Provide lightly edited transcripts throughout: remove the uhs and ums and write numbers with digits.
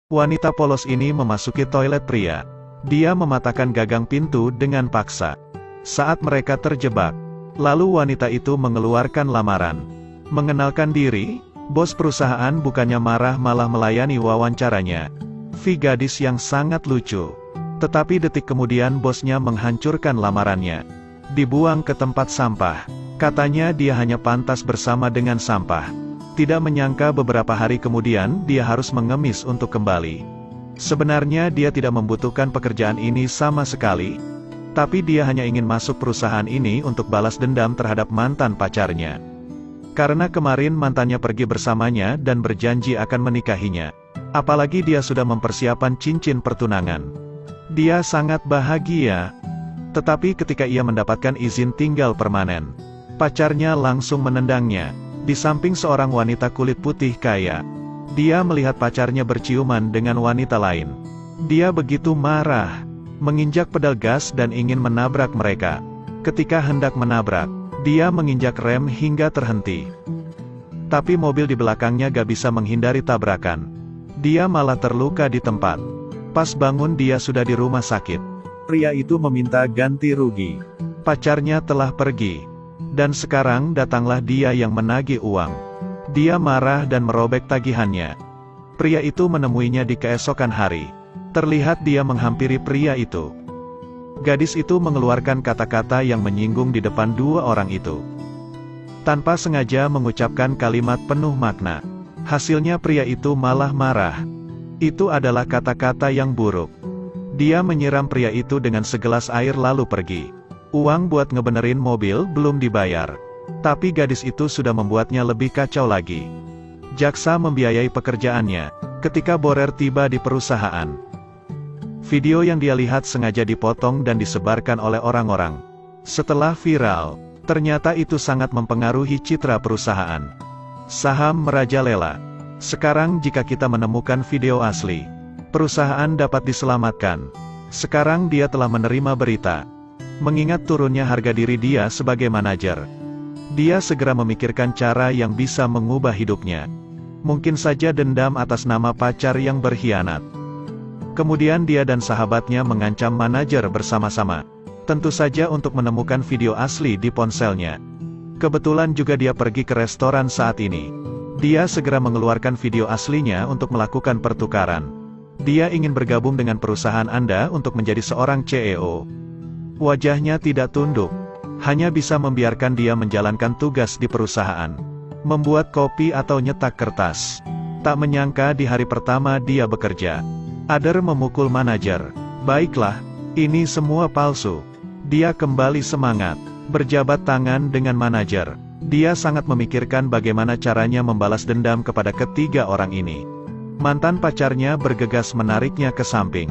Wanita polos ini memasuki toilet pria. Dia mematahkan gagang pintu dengan paksa. Saat mereka terjebak, lalu wanita itu mengeluarkan lamaran. Mengenalkan diri, bos perusahaan bukannya marah malah melayani wawancaranya. Vi gadis yang sangat lucu. Tetapi detik kemudian bosnya menghancurkan lamarannya. Dibuang ke tempat sampah. Katanya dia hanya pantas bersama dengan sampah. Tidak menyangka beberapa hari kemudian dia harus mengemis untuk kembali. Sebenarnya dia tidak membutuhkan pekerjaan ini sama sekali. Tapi dia hanya ingin masuk perusahaan ini untuk balas dendam terhadap mantan pacarnya. Karena kemarin mantannya pergi bersamanya dan berjanji akan menikahinya. Apalagi dia sudah mempersiapkan cincin pertunangan. Dia sangat bahagia. Tetapi ketika ia mendapatkan izin tinggal permanen, pacarnya langsung menendangnya. Di samping seorang wanita kulit putih kaya, dia melihat pacarnya berciuman dengan wanita lain. Dia begitu marah, menginjak pedal gas dan ingin menabrak mereka. Ketika hendak menabrak, dia menginjak rem hingga terhenti. Tapi mobil di belakangnya gak bisa menghindari tabrakan. Dia malah terluka di tempat. Pas bangun dia sudah di rumah sakit. Pria itu meminta ganti rugi. Pacarnya telah pergi. Dan sekarang datanglah dia yang menagih uang. Dia marah dan merobek tagihannya. Pria itu menemuinya di keesokan hari. Terlihat dia menghampiri pria itu. Gadis itu mengeluarkan kata-kata yang menyinggung di depan dua orang itu. Tanpa sengaja mengucapkan kalimat penuh makna. Hasilnya pria itu malah marah. Itu adalah kata-kata yang buruk. Dia menyiram pria itu dengan segelas air lalu pergi. Uang buat ngebenerin mobil belum dibayar. Tapi gadis itu sudah membuatnya lebih kacau lagi. Jaksa membiayai pekerjaannya. Ketika Borer tiba di perusahaan, video yang dia lihat sengaja dipotong dan disebarkan oleh orang-orang. Setelah viral, ternyata itu sangat mempengaruhi citra perusahaan. Saham merajalela. Sekarang jika kita menemukan video asli, perusahaan dapat diselamatkan. Sekarang dia telah menerima berita. Mengingat turunnya harga diri dia sebagai manajer, dia segera memikirkan cara yang bisa mengubah hidupnya. Mungkin saja dendam atas nama pacar yang berkhianat. Kemudian dia dan sahabatnya mengancam manajer bersama-sama. Tentu saja untuk menemukan video asli di ponselnya. Kebetulan juga dia pergi ke restoran saat ini. Dia segera mengeluarkan video aslinya untuk melakukan pertukaran. Dia ingin bergabung dengan perusahaan Anda untuk menjadi seorang CEO. Wajahnya tidak tunduk. Hanya bisa membiarkan dia menjalankan tugas di perusahaan. Membuat kopi atau nyetak kertas. Tak menyangka di hari pertama dia bekerja, Ader memukul manajer. Baiklah, ini semua palsu. Dia kembali semangat, berjabat tangan dengan manajer. Dia sangat memikirkan bagaimana caranya membalas dendam kepada ketiga orang ini. Mantan pacarnya bergegas menariknya ke samping.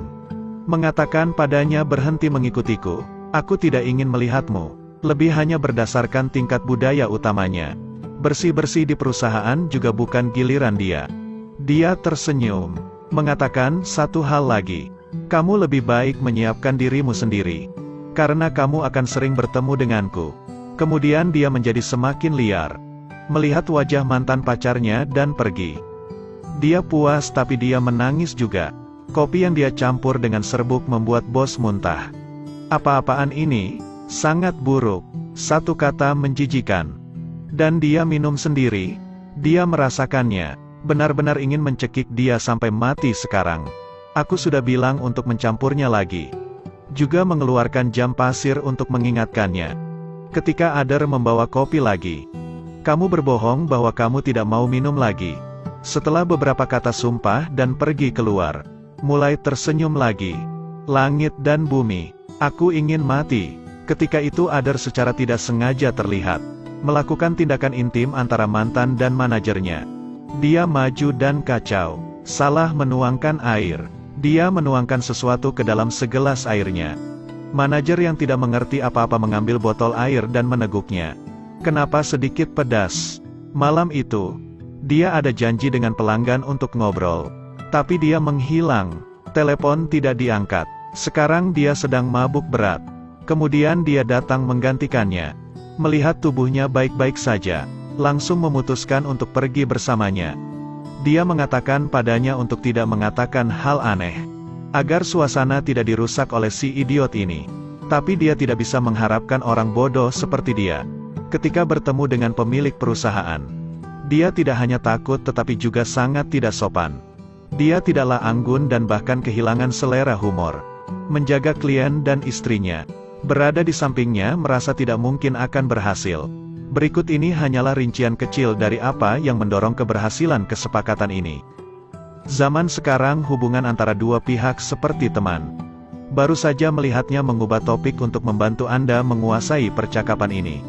Mengatakan padanya, berhenti mengikutiku. Aku tidak ingin melihatmu. Lebih hanya berdasarkan tingkat budaya utamanya. Bersih-bersih di perusahaan juga bukan giliran dia. Dia tersenyum, mengatakan satu hal lagi. Kamu lebih baik menyiapkan dirimu sendiri. Karena kamu akan sering bertemu denganku. Kemudian dia menjadi semakin liar. Melihat wajah mantan pacarnya dan pergi. Dia puas tapi dia menangis juga. Kopi yang dia campur dengan serbuk membuat bos muntah. Apa-apaan ini? Sangat buruk. Satu kata, menjijikan. Dan dia minum sendiri. Dia merasakannya. Benar-benar ingin mencekik dia sampai mati sekarang. Aku sudah bilang untuk mencampurnya lagi. Juga mengeluarkan jam pasir untuk mengingatkannya. Ketika Ader membawa kopi lagi. Kamu berbohong bahwa kamu tidak mau minum lagi. Setelah beberapa kata sumpah dan pergi keluar. Mulai tersenyum lagi. Langit dan bumi. Aku ingin mati. Ketika itu Ader secara tidak sengaja terlihat melakukan tindakan intim antara mantan dan manajernya. Dia maju dan kacau. Salah menuangkan air. Dia menuangkan sesuatu ke dalam segelas airnya. Manajer yang tidak mengerti apa-apa mengambil botol air dan meneguknya. Kenapa sedikit pedas? Malam itu, dia ada janji dengan pelanggan untuk ngobrol. Tapi dia menghilang. Telepon tidak diangkat. Sekarang dia sedang mabuk berat. Kemudian dia datang menggantikannya. Melihat tubuhnya baik-baik saja, langsung memutuskan untuk pergi bersamanya. Dia mengatakan padanya untuk tidak mengatakan hal aneh, agar suasana tidak dirusak oleh si idiot ini. Tapi dia tidak bisa mengharapkan orang bodoh seperti dia. Ketika bertemu dengan pemilik perusahaan, dia tidak hanya takut tetapi juga sangat tidak sopan. Dia tidaklah anggun dan bahkan kehilangan selera humor. Menjaga klien dan istrinya, berada di sampingnya merasa tidak mungkin akan berhasil. Berikut ini hanyalah rincian kecil dari apa yang mendorong keberhasilan kesepakatan ini. Zaman sekarang hubungan antara dua pihak seperti teman. Baru saja melihatnya mengubah topik untuk membantu Anda menguasai percakapan ini.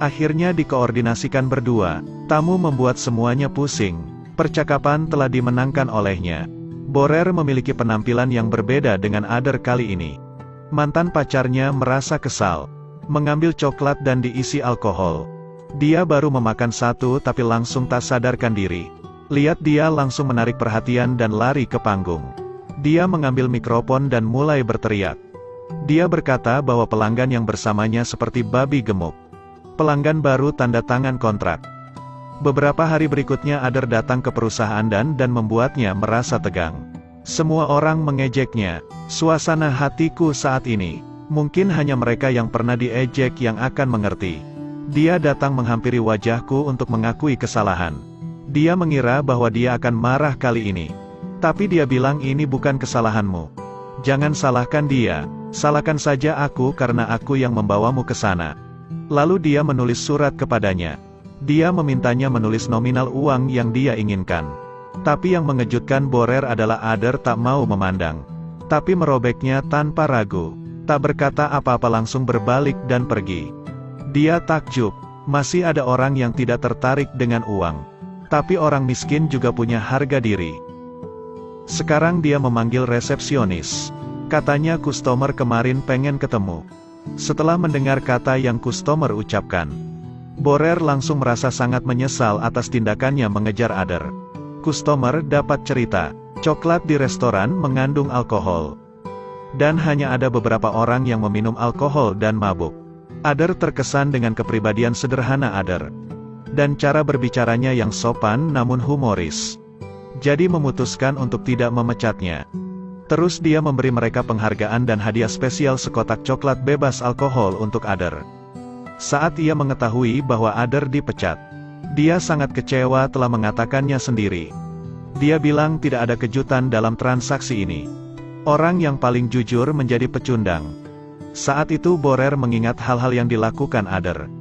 Akhirnya dikoordinasikan berdua, tamu membuat semuanya pusing. Percakapan telah dimenangkan olehnya. Borer memiliki penampilan yang berbeda dengan Adair kali ini. Mantan pacarnya merasa kesal, mengambil coklat dan diisi alkohol. Dia baru memakan satu tapi langsung tak sadarkan diri. Lihat dia langsung menarik perhatian dan lari ke panggung. Dia mengambil mikrofon dan mulai berteriak. Dia berkata bahwa pelanggan yang bersamanya seperti babi gemuk. Pelanggan baru tanda tangan kontrak. Beberapa hari berikutnya Adair datang ke perusahaan dan membuatnya merasa tegang. Semua orang mengejeknya. Suasana hatiku saat ini, mungkin hanya mereka yang pernah diejek yang akan mengerti. Dia datang menghampiri wajahku untuk mengakui kesalahan. Dia mengira bahwa dia akan marah kali ini. Tapi dia bilang ini bukan kesalahanmu. Jangan salahkan dia, salahkan saja aku karena aku yang membawamu ke sana. Lalu dia menulis surat kepadanya. Dia memintanya menulis nominal uang yang dia inginkan. Tapi yang mengejutkan Borer adalah Adair tak mau memandang. Tapi merobeknya tanpa ragu. Tak berkata apa-apa langsung berbalik dan pergi. Dia takjub, masih ada orang yang tidak tertarik dengan uang. Tapi orang miskin juga punya harga diri. Sekarang dia memanggil resepsionis. Katanya customer kemarin pengen ketemu. Setelah mendengar kata yang customer ucapkan, Borer langsung merasa sangat menyesal atas tindakannya mengejar Adair. Customer dapat cerita, coklat di restoran mengandung alkohol. Dan hanya ada beberapa orang yang meminum alkohol dan mabuk. Adair terkesan dengan kepribadian sederhana Adair. Dan cara berbicaranya yang sopan namun humoris. Jadi memutuskan untuk tidak memecatnya. Terus dia memberi mereka penghargaan dan hadiah spesial sekotak coklat bebas alkohol untuk Adair. Saat ia mengetahui bahwa Adair dipecat, dia sangat kecewa telah mengatakannya sendiri. Dia bilang tidak ada kejutan dalam transaksi ini. Orang yang paling jujur menjadi pecundang. Saat itu Borer mengingat hal-hal yang dilakukan Adair.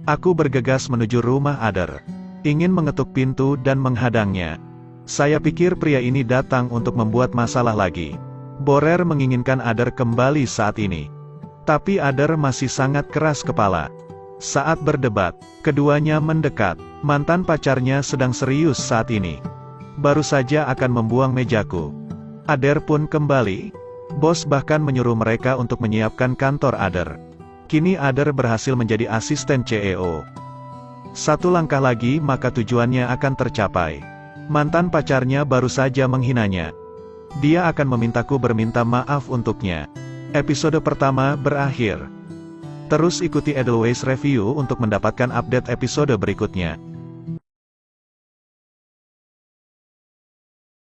Aku bergegas menuju rumah Adair. Ingin mengetuk pintu dan menghadangnya. Saya pikir pria ini datang untuk membuat masalah lagi. Borer menginginkan Adair kembali saat ini. Tapi Adair masih sangat keras kepala. Saat berdebat, keduanya mendekat. Mantan pacarnya sedang serius saat ini. Baru saja akan membuang mejaku. Adair pun kembali. Bos bahkan menyuruh mereka untuk menyiapkan kantor Adair. Kini Adair berhasil menjadi asisten CEO. Satu langkah lagi maka tujuannya akan tercapai. Mantan pacarnya baru saja menghinanya. Dia akan memintaku berminta maaf untuknya. Episode pertama berakhir. Terus ikuti Edelweiss Review untuk mendapatkan update episode berikutnya.